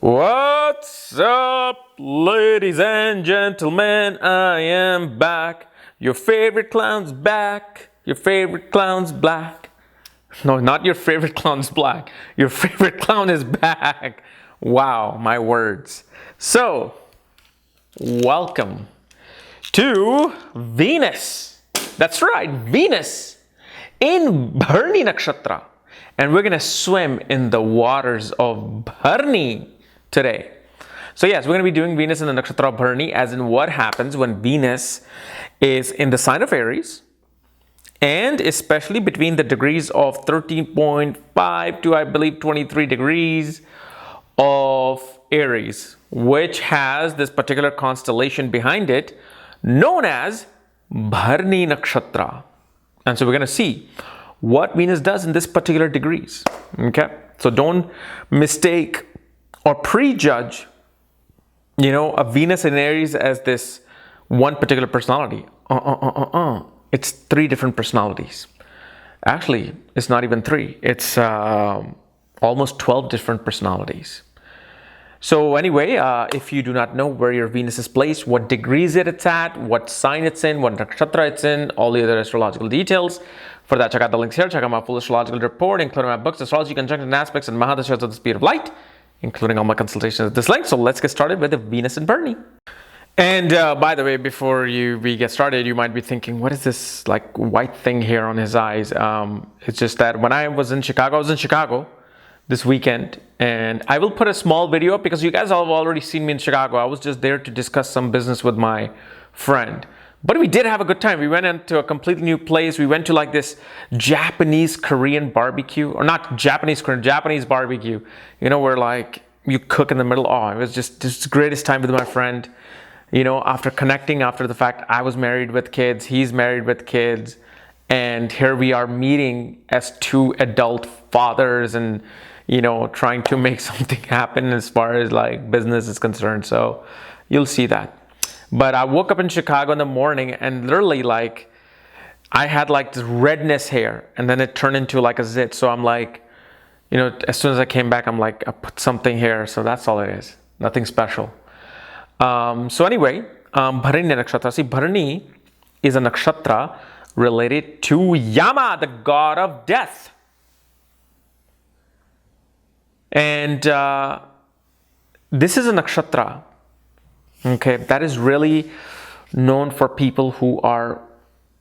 What's up, ladies and gentlemen? I am back. Your favorite clown's back. Your favorite clown's black. No, not your favorite clown's black. Your favorite clown is back. Wow, my words. So, welcome to Venus. That's right, Venus in Bharani Nakshatra. And we're going to swim in the waters of Bharani today. So yes, we're going to be doing Venus in the Nakshatra of Bharani, as in what happens when Venus is in the sign of Aries, and especially between the degrees of 13.5 to I believe 23 degrees of Aries, which has this particular constellation behind it known as Bharani Nakshatra. And so we're going to see what Venus does in this particular degrees. Okay, so don't mistake or prejudge, a Venus in Aries as this one particular personality. It's three different personalities. Actually, it's not even three. It's almost 12 different personalities. So anyway, if you do not know where your Venus is placed, what degrees it's at, what sign it's in, what nakshatra it's in, all the other astrological details, for that check out the links here. Check out my full astrological report, including my books, Astrology, Conjunction, and Aspects, and Mahadashas of the Speed of Light, including all my consultations at this link. So let's get started with the Venus in Bharani. And by the way, before we get started, you might be thinking, what is this like white thing here on his eyes? It's just that when I was in Chicago this weekend, and I will put a small video up because you guys have already seen me in Chicago. I was just there to discuss some business with my friend. But we did have a good time. We went into a completely new place. We went to like this Japanese Korean barbecue, or not Japanese Korean, Japanese barbecue, where like you cook in the middle. Oh, it was just the greatest time with my friend. After connecting, after the fact I was married with kids, he's married with kids, and here we are meeting as two adult fathers and, trying to make something happen as far as like business is concerned. So you'll see that. But I woke up in Chicago in the morning and literally like I had like this redness hair, and then it turned into like a zit. So I'm like, as soon as I came back, I'm like, I put something here. So that's all it is. Nothing special. So anyway, Bharani Nakshatra. See, Bharani is a nakshatra related to Yama, the god of death. And this is a nakshatra, okay, that is really known for people who are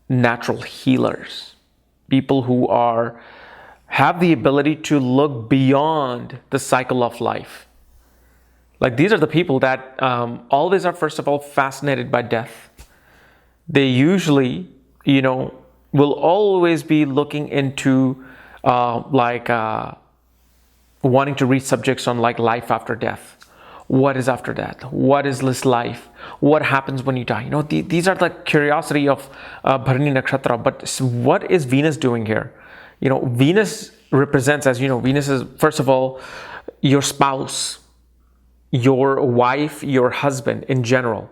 natural healers, people who have the ability to look beyond the cycle of life. Like these are the people that always are, first of all, fascinated by death. They usually, will always be looking into wanting to read subjects on like life after death. What is after death? What is this life? What happens when you die? These are the curiosity of Bharani Nakshatra. But what is Venus doing here? Venus represents, as you know, Venus is, first of all, your spouse, your wife, your husband in general.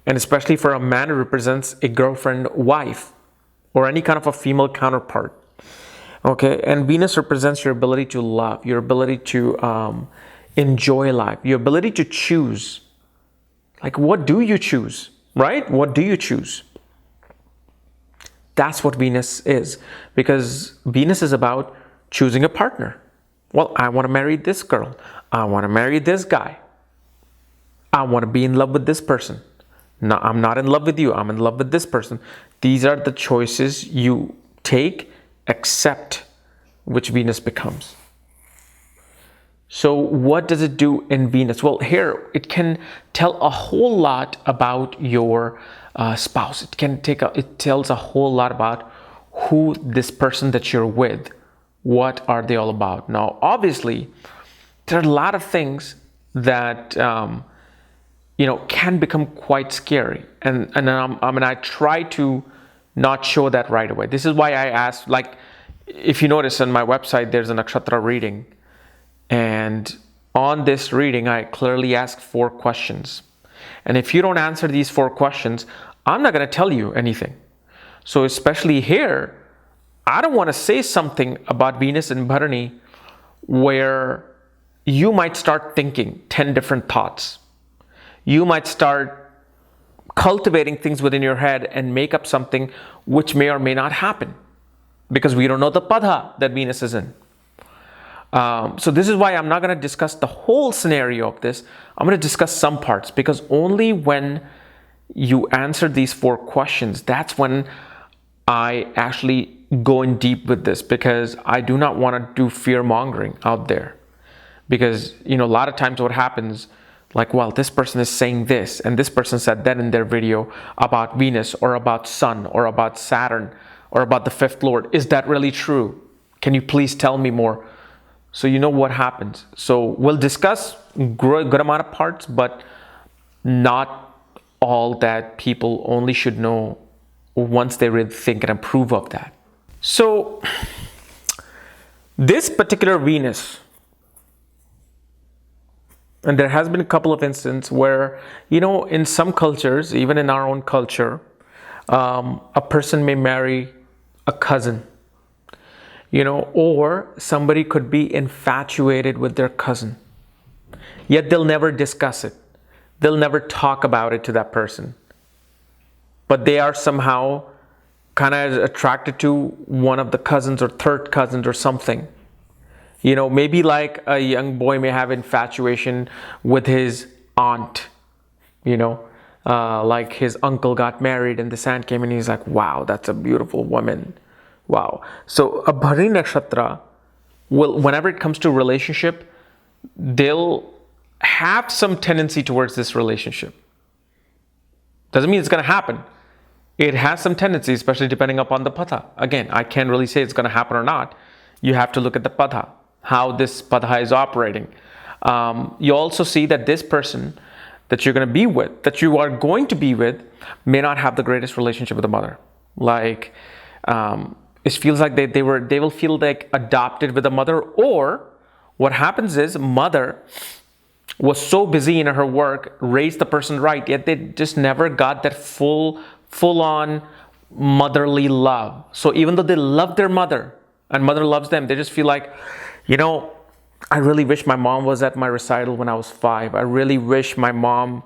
And especially for a man, it represents a girlfriend, wife, or any kind of a female counterpart. Okay, and Venus represents your ability to love, your ability to enjoy life, your ability to choose. Like, what do you choose, right? What do you choose? That's what Venus is, because Venus is about choosing a partner. Well, I want to marry this girl. I want to marry this guy. I want to be in love with this person. No, I'm not in love with you. I'm in love with this person. These are the choices you take, accept which Venus becomes. So what does it do in Venus? Well, here it can tell a whole lot about your spouse. It tells a whole lot about who this person that you're with, what are they all about. Now, obviously, there are a lot of things that can become quite scary, and I try to not show that right away. This is why I asked, like, if you notice on my website, there's a nakshatra reading. And on this reading, I clearly ask 4 questions. And if you don't answer these 4 questions, I'm not going to tell you anything. So especially here, I don't want to say something about Venus and Bharani where you might start thinking 10 different thoughts. You might start cultivating things within your head and make up something which may or may not happen, because we don't know the pada that Venus is in. So this is why I'm not going to discuss the whole scenario of this. I'm going to discuss some parts, because only when you answer these 4 questions, that's when I actually go in deep with this, because I do not want to do fear mongering out there. Because, a lot of times what happens, like, well, this person is saying this, and this person said that in their video about Venus, or about Sun, or about Saturn, or about the 5th Lord. Is that really true? Can you please tell me more? So you know what happens. So we'll discuss good amount of parts, but not all that people only should know once they really think and approve of that. So this particular Venus, and there has been a couple of instances where, in some cultures, even in our own culture, a person may marry a cousin, or somebody could be infatuated with their cousin, yet they'll never discuss it. They'll never talk about it to that person, but they are somehow kind of attracted to one of the cousins or third cousins or something. Maybe like a young boy may have infatuation with his aunt, like his uncle got married and this aunt came and he's like, wow, that's a beautiful woman. Wow. So a Bharani Nakshatra will, whenever it comes to relationship, they'll have some tendency towards this relationship. Doesn't mean it's going to happen. It has some tendency, especially depending upon the pada. Again, I can't really say it's going to happen or not. You have to look at the pada, how this pada is operating. You also see that this person that you're going to be with, that you are going to be with, may not have the greatest relationship with the mother. Like, it feels like they will feel like adopted with the mother, or what happens is mother was so busy in her work, raised the person right, yet they just never got that full-on motherly love. So even though they love their mother and mother loves them, they just feel like, I really wish my mom was at my recital when I was 5. I really wish my mom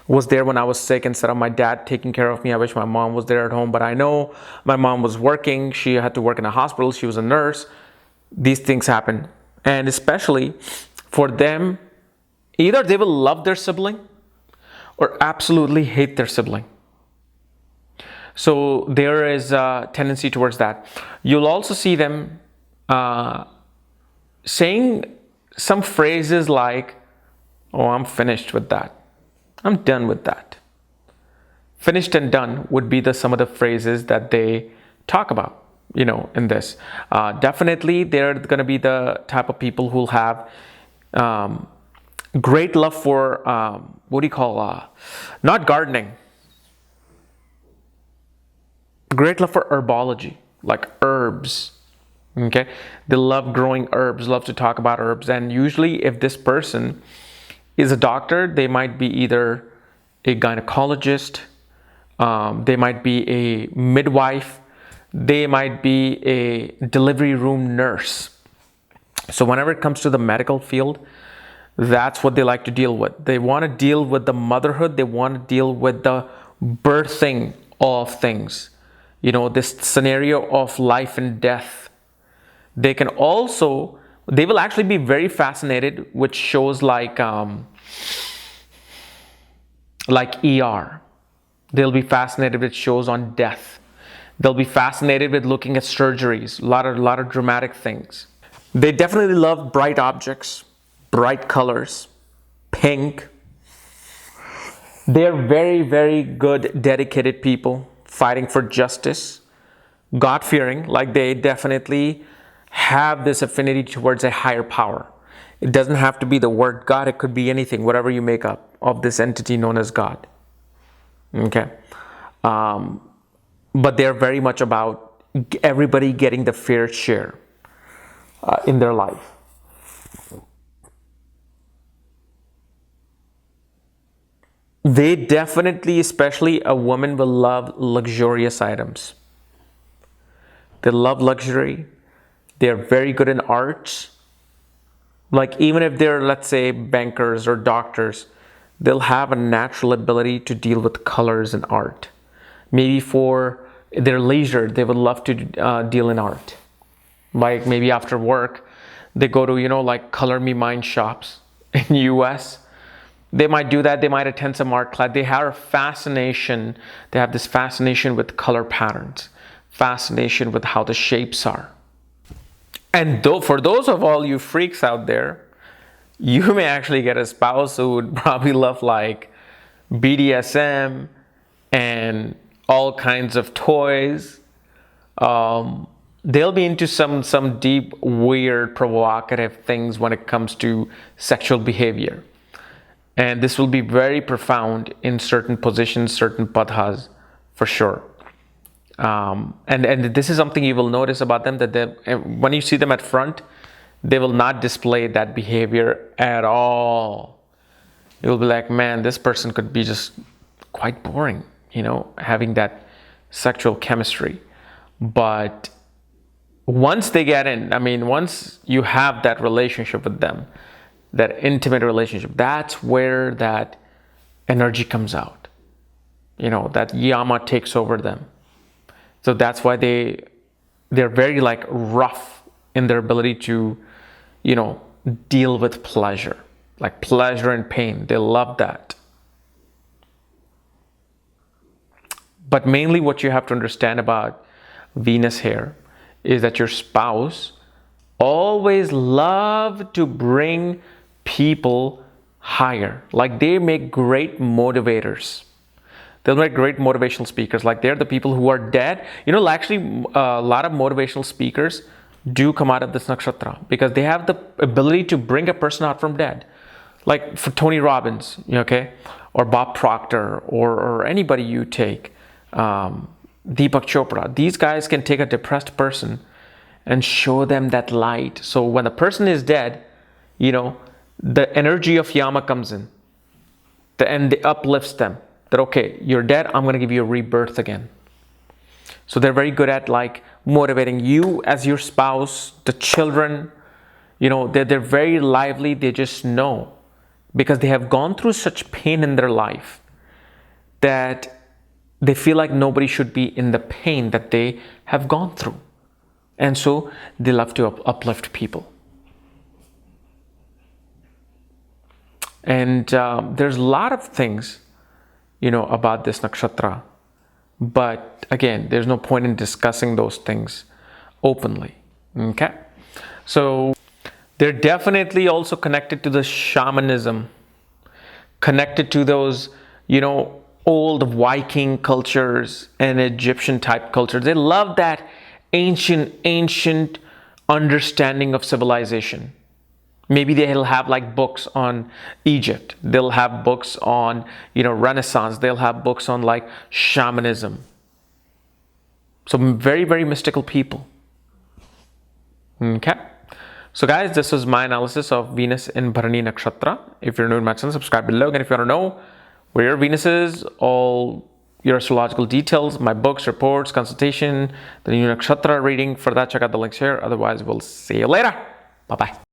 was there when I was sick instead of my dad taking care of me. I wish my mom was there at home, but I know my mom was working. She had to work in a hospital. She was a nurse. These things happen. And especially for them, either they will love their sibling or absolutely hate their sibling. So there is a tendency towards that. You'll also see them saying some phrases like, oh, I'm finished with that. I'm done with that. Finished and done would be some of the phrases that they talk about, in this. Definitely, they're going to be the type of people who'll have great love for, not gardening. Great love for herbology, like herbs. Okay, they love growing herbs, love to talk about herbs. And usually if this person is a doctor, they might be either a gynecologist, they might be a midwife, they might be a delivery room nurse. So whenever it comes to the medical field, that's what they like to deal with. They want to deal with the motherhood. They want to deal with the birthing of things. This scenario of life and death. They will actually be very fascinated with shows like ER. They'll be fascinated with shows on death. They'll be fascinated with looking at surgeries, a lot of dramatic things. They definitely love bright objects, bright colors, pink. They're very, very good, dedicated people, fighting for justice, God-fearing, like they definitely have this affinity towards a higher power. It doesn't have to be the word God. It could be anything, whatever you make up of this entity known as God. Okay. But they're very much about everybody getting the fair share in their life. They definitely, especially a woman, will love luxurious items. They love luxury. They're very good in arts. Like even if they're, let's say, bankers or doctors, they'll have a natural ability to deal with colors and art. Maybe for their leisure, they would love to deal in art. Like maybe after work, they go to, like Color Me Mine shops in US. They might do that. They might attend some art class. They have a fascination. They have this fascination with color patterns, fascination with how the shapes are. And for those of all you freaks out there, you may actually get a spouse who would probably love like BDSM and all kinds of toys. They'll be into some deep, weird, provocative things when it comes to sexual behavior. And this will be very profound in certain positions, certain padhas, for sure. And this is something you will notice about them, that when you see them at front, they will not display that behavior at all. You'll be like, man, this person could be just quite boring, having that sexual chemistry. But once they get in, once you have that relationship with them, that intimate relationship, that's where that energy comes out. That yama takes over them. So that's why they're very like rough in their ability to, deal with pleasure, like pleasure and pain. They love that. But mainly what you have to understand about Venus here is that your spouse always love to bring people higher. Like they make great motivators. They'll make great motivational speakers. Like they're the people who are dead. Actually a lot of motivational speakers do come out of this nakshatra because they have the ability to bring a person out from dead. Like for Tony Robbins, okay, or Bob Proctor, or anybody you take, Deepak Chopra. These guys can take a depressed person and show them that light. So when the person is dead, the energy of yama comes in, and it uplifts them. That okay, you're dead, I'm going to give you a rebirth again. So they're very good at like motivating you as your spouse, the children. They're very lively. They just know, because they have gone through such pain in their life that they feel like nobody should be in the pain that they have gone through. And so they love to uplift people. And there's a lot of things, about this nakshatra. But again, there's no point in discussing those things openly. Okay? So they're definitely also connected to the shamanism, connected to those, old Viking cultures and Egyptian type cultures. They love that ancient understanding of civilization. Maybe they'll have like books on Egypt. They'll have books on, Renaissance. They'll have books on like shamanism. So very, very mystical people. Okay. So guys, this was my analysis of Venus in Bharani Nakshatra. If you're new to my channel, subscribe below. And if you want to know where your Venus is, all your astrological details, my books, reports, consultation, the new Nakshatra reading, for that, check out the links here. Otherwise, we'll see you later. Bye-bye.